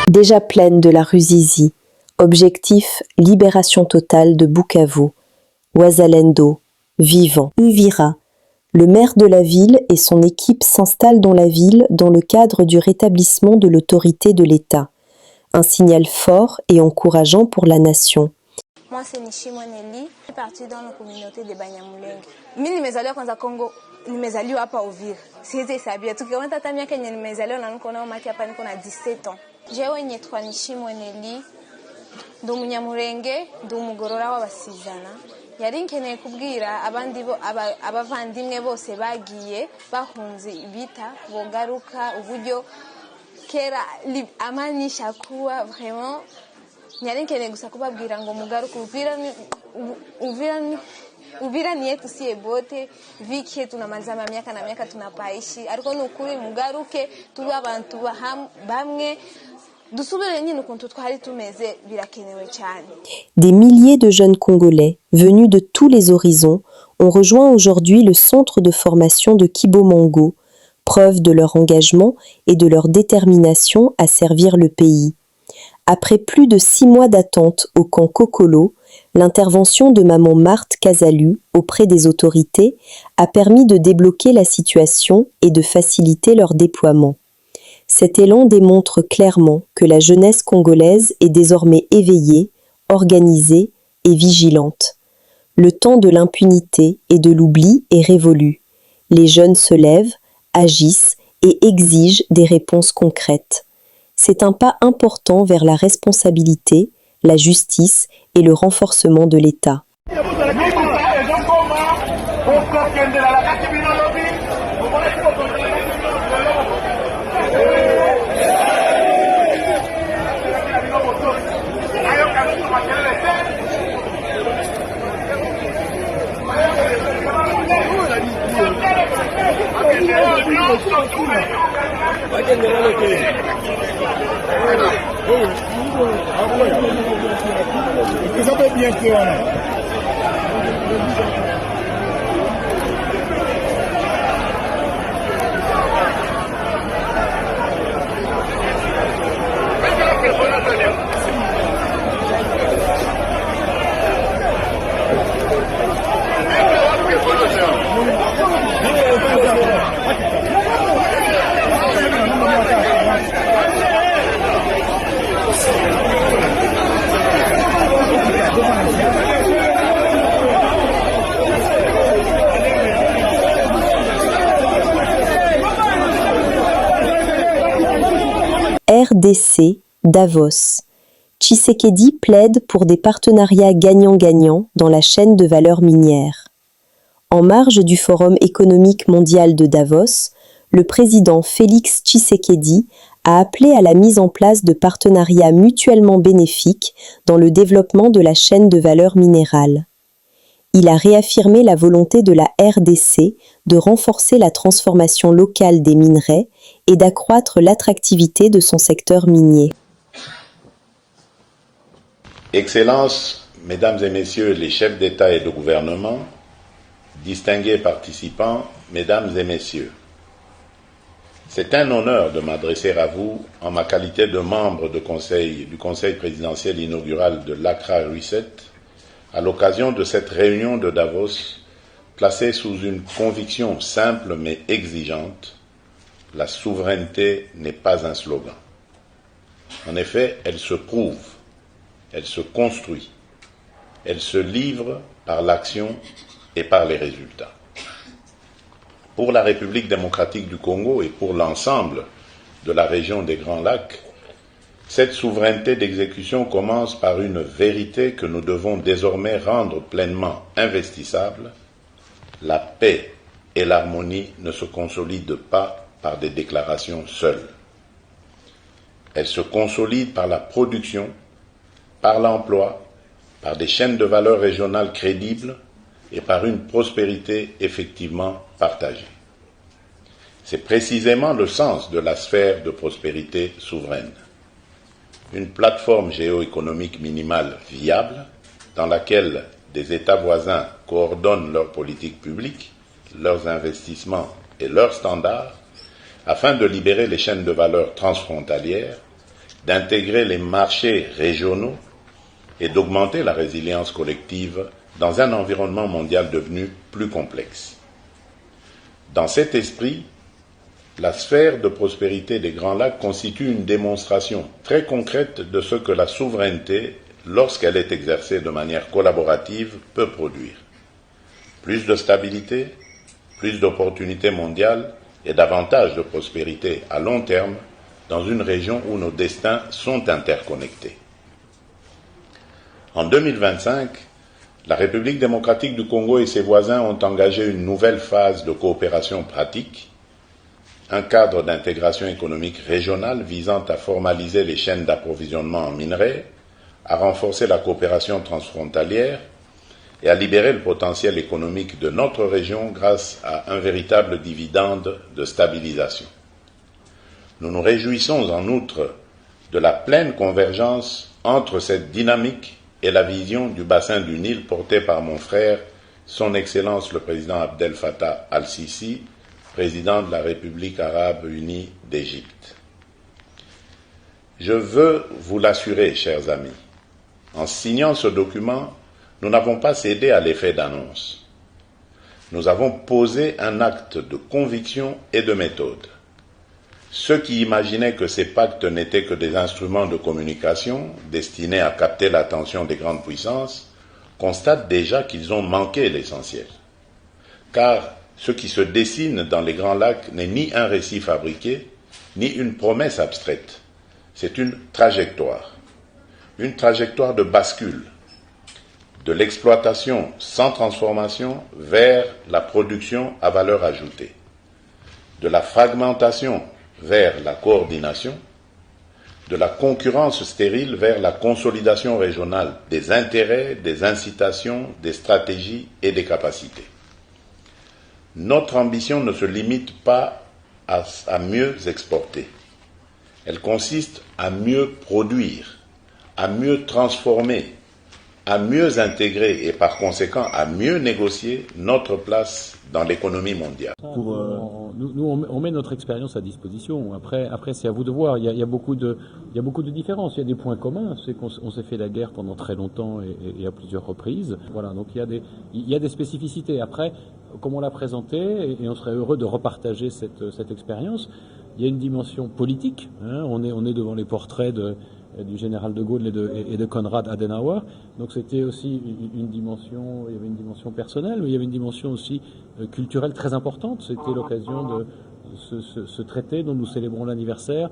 Déjà pleine de la rue Zizi, objectif libération totale de Bukavu, Wazalendo, vivant, Uvira. Le maire de la ville et son équipe s'installent dans la ville dans le cadre du rétablissement de l'autorité de l'État. Un signal fort et encourageant pour la nation. Moi, c'est Nishimo Nelly, je suis partie dans la communauté de Banyamulenge. Mimi nimezaliwa kwanza Kongo, nimezaliwa hapa Uvira. Siwezi hesabia. Tukiona hata miaka yenye nimezaliwa na niko nao maki hapa niko na 17 ans. Jewe nyitwa Nishimo Nelly, ndi umunyamurenge, ndi umugorora w'abasizana. Yari nkeneye kubwira abavandimwe bose bagiye bahunze ibita bogaruka uburyo kera amani shakuwa vraiment nyari nkeneye gusa kubabwira ngo mugaruke Uvira ni yetu siye bote viki tunamaliza miaka na miaka tunapaishi ariko nukuri mugaruke tube abantu bamwe. Des milliers de jeunes Congolais venus de tous les horizons ont rejoint aujourd'hui le centre de formation de Kibomango, preuve de leur engagement et de leur détermination à servir le pays. Après plus de 6 mois d'attente au camp Kokolo, l'intervention de maman Marthe Kazalu auprès des autorités a permis de débloquer la situation et de faciliter leur déploiement. Cet élan démontre clairement que la jeunesse congolaise est désormais éveillée, organisée et vigilante. Le temps de l'impunité et de l'oubli est révolu. Les jeunes se lèvent, agissent et exigent des réponses concrètes. C'est un pas important vers la responsabilité, la justice et le renforcement de l'État. RDC, Davos. Tshisekedi plaide pour des partenariats gagnant-gagnant dans la chaîne de valeur minière. En marge du Forum économique mondial de Davos, le président Félix Tshisekedi a appelé à la mise en place de partenariats mutuellement bénéfiques dans le développement de la chaîne de valeur minérale. Il a réaffirmé la volonté de la RDC de renforcer la transformation locale des minerais et d'accroître l'attractivité de son secteur minier. Excellences, Mesdames et Messieurs les chefs d'État et de gouvernement, distingués participants, Mesdames et Messieurs, c'est un honneur de m'adresser à vous en ma qualité de membre du Conseil présidentiel inaugural de l'Accra Reset à l'occasion de cette réunion de Davos placée sous une conviction simple mais exigeante: la souveraineté n'est pas un slogan. En effet, elle se prouve, elle se construit, elle se livre par l'action et par les résultats. Pour la République démocratique du Congo et pour l'ensemble de la région des Grands Lacs, cette souveraineté d'exécution commence par une vérité que nous devons désormais rendre pleinement investissable: la paix et l'harmonie ne se consolident pas par des déclarations seules. Elles se consolident par la production, par l'emploi, par des chaînes de valeur régionales crédibles et par une prospérité effectivement partagée. C'est précisément le sens de la sphère de prospérité souveraine. Une plateforme géoéconomique minimale viable dans laquelle des États voisins coordonnent leurs politiques publiques, leurs investissements et leurs standards afin de libérer les chaînes de valeur transfrontalières, d'intégrer les marchés régionaux et d'augmenter la résilience collective dans un environnement mondial devenu plus complexe. Dans cet esprit, la sphère de prospérité des Grands Lacs constitue une démonstration très concrète de ce que la souveraineté, lorsqu'elle est exercée de manière collaborative, peut produire. Plus de stabilité, plus d'opportunités mondiales et davantage de prospérité à long terme dans une région où nos destins sont interconnectés. En 2025, la République démocratique du Congo et ses voisins ont engagé une nouvelle phase de coopération pratique, un cadre d'intégration économique régionale visant à formaliser les chaînes d'approvisionnement en minerais, à renforcer la coopération transfrontalière et à libérer le potentiel économique de notre région grâce à un véritable dividende de stabilisation. Nous nous réjouissons en outre de la pleine convergence entre cette dynamique et la vision du bassin du Nil portée par mon frère, son Excellence le président Abdel Fattah al-Sisi, président de la République arabe unie d'Égypte. Je veux vous l'assurer, chers amis, en signant ce document, nous n'avons pas cédé à l'effet d'annonce. Nous avons posé un acte de conviction et de méthode. Ceux qui imaginaient que ces pactes n'étaient que des instruments de communication destinés à capter l'attention des grandes puissances constatent déjà qu'ils ont manqué l'essentiel. Car ce qui se dessine dans les Grands Lacs n'est ni un récit fabriqué, ni une promesse abstraite. C'est une trajectoire de bascule, de l'exploitation sans transformation vers la production à valeur ajoutée, de la fragmentation vers la coordination, de la concurrence stérile vers la consolidation régionale des intérêts, des incitations, des stratégies et des capacités. Notre ambition ne se limite pas à mieux exporter. Elle consiste à mieux produire, à mieux transformer, à mieux intégrer et par conséquent à mieux négocier notre place dans l'économie mondiale. On met notre expérience à disposition. Après c'est à vous de voir. Il y a beaucoup de différences. Il y a des points communs. C'est qu'on s'est fait la guerre pendant très longtemps et à plusieurs reprises. Voilà. Donc il y a des spécificités. Après, comme on l'a présenté, et on serait heureux de repartager cette expérience. Il y a une dimension politique. Hein. On est devant les portraits du général de Gaulle et de Konrad Adenauer. Donc c'était aussi une dimension, il y avait une dimension personnelle, mais il y avait une dimension aussi culturelle très importante. C'était l'occasion de ce traité dont nous célébrons l'anniversaire,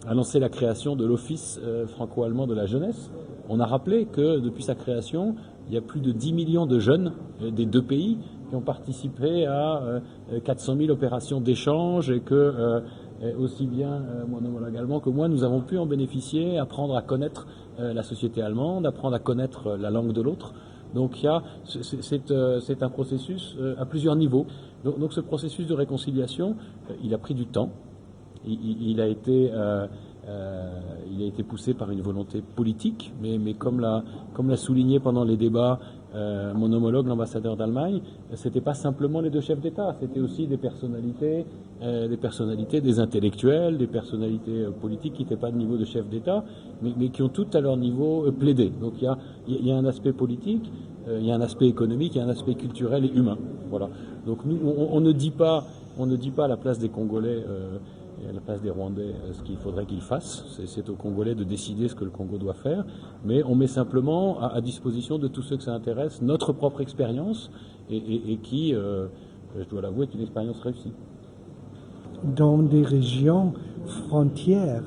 a lancé la création de l'Office franco-allemand de la jeunesse. On a rappelé que depuis sa création, il y a plus de 10 millions de jeunes des deux pays qui ont participé à 400 000 opérations d'échange et que aussi bien mon homologue allemand que moi, nous avons pu en bénéficier, apprendre à connaître la société allemande, apprendre à connaître la langue de l'autre. Donc c'est un processus à plusieurs niveaux. Donc ce processus de réconciliation, il a pris du temps. Il a été poussé par une volonté politique, mais comme l'a souligné pendant les débats mon homologue, l'ambassadeur d'Allemagne, c'était pas simplement les deux chefs d'État, c'était aussi des personnalités, des intellectuels, des personnalités politiques qui n'étaient pas de niveau de chef d'État, mais qui ont toutes à leur niveau plaidé. Donc il y a un aspect politique, il y a un aspect économique, il y a un aspect culturel et humain. Voilà. Donc nous, on ne dit pas à la place des Congolais et à la place des Rwandais ce qu'il faudrait qu'ils fassent. C'est aux Congolais de décider ce que le Congo doit faire, mais on met simplement à disposition de tous ceux que ça intéresse notre propre expérience et qui, je dois l'avouer, est une expérience réussie. Dans des régions frontières,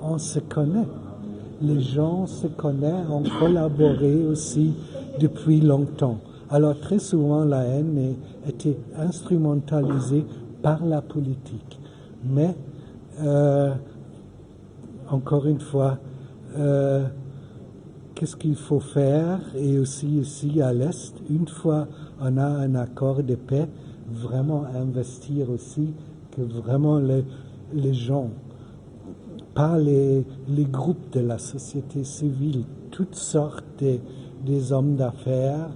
on se connaît. Les gens se connaissent, ont collaboré aussi depuis longtemps. Alors très souvent, la haine était instrumentalisée par la politique. Mais, encore une fois, qu'est-ce qu'il faut faire? Et aussi ici à l'Est, une fois on a un accord de paix, vraiment investir aussi que vraiment les gens, par les groupes de la société civile, toutes sortes des hommes d'affaires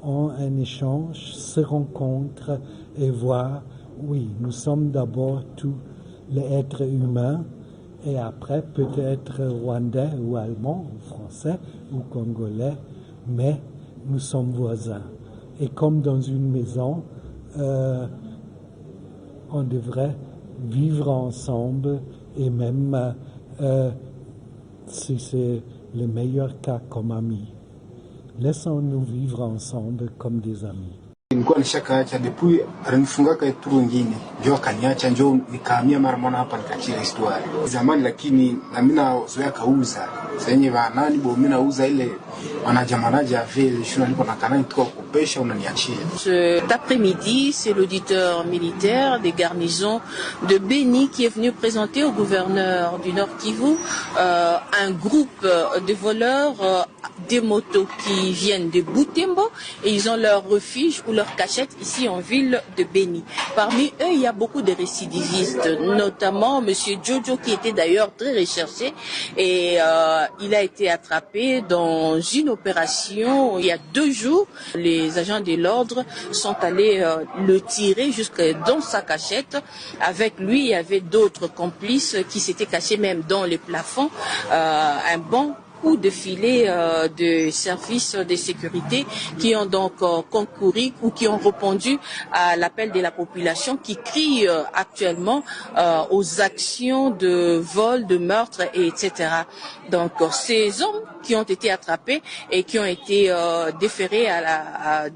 ont un échange, se rencontrent et voient, oui, nous sommes d'abord tous les êtres humains et après peut-être rwandais ou allemands ou français ou congolais, mais nous sommes voisins. Et comme dans une maison, on devrait vivre ensemble et même si c'est le meilleur cas comme amis. Laissons-nous vivre ensemble comme des amis. Nilikuwa nishakaacha depuis alinifungaka tu wengine ndio akaniacha ndio nikahamia mara moja hapa nikachia historia zamani, lakini na mimi nazoea kauza sasa yenyewe nani bo mimi nauza ile wanajamanaja vile shuna niko na kanani tuko kupesha unaniachia. Cet après-midi, c'est l'auditeur militaire des garnisons de Béni qui est venu présenter au gouverneur du Nord Kivu un groupe de voleurs des motos qui viennent de Butembo et ils ont leur refuge ou leur cachette ici en ville de Béni. Parmi eux, il y a beaucoup de récidivistes, notamment monsieur Jojo qui était d'ailleurs très recherché et il a été attrapé dans une opération il y a 2 jours. Les agents de l'ordre sont allés le tirer jusque dans sa cachette. Avec lui, il y avait d'autres complices qui s'étaient cachés même dans les plafonds. Un bon coup de filet de services de sécurité qui ont donc concouru ou qui ont répondu à l'appel de la population qui crie actuellement aux actions de vol, de meurtre, etc. Donc ces hommes qui ont été attrapés et qui ont été déférés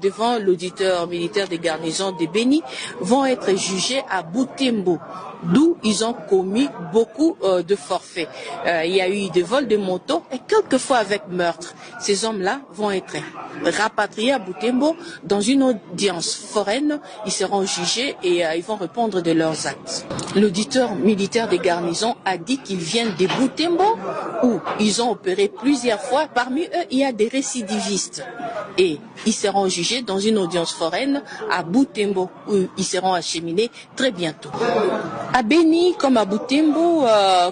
devant l'auditeur militaire des garnisons de Béni vont être jugés à Butembo, d'où ils ont commis beaucoup de forfaits. Il y a eu des vols de motos et quelquefois avec meurtre. Ces hommes-là vont être rapatriés à Butembo dans une audience foraine. Ils seront jugés et ils vont répondre de leurs actes. L'auditeur militaire des garnisons a dit qu'ils viennent de Butembo où ils ont opéré plusieurs fois. Parmi eux, il y a des récidivistes et ils seront jugés dans une audience foraine à Butembo où ils seront acheminés très bientôt. À Béni, comme à Butembo,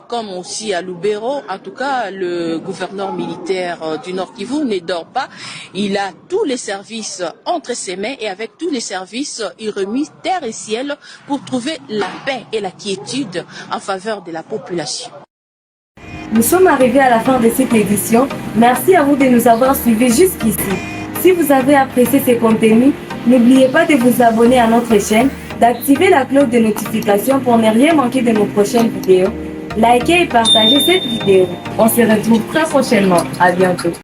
comme aussi à Lubero, en tout cas, le gouverneur militaire du Nord Kivu ne dort pas. Il a tous les services entre ses mains et avec tous les services, il remet terre et ciel pour trouver la paix et la quiétude en faveur de la population. Nous sommes arrivés à la fin de cette édition. Merci à vous de nous avoir suivis jusqu'ici. Si vous avez apprécié ces contenus, n'oubliez pas de vous abonner à notre chaîne, d'activer la cloche de notification pour ne rien manquer de nos prochaines vidéos. Likez et partagez cette vidéo. On se retrouve très prochainement. À bientôt.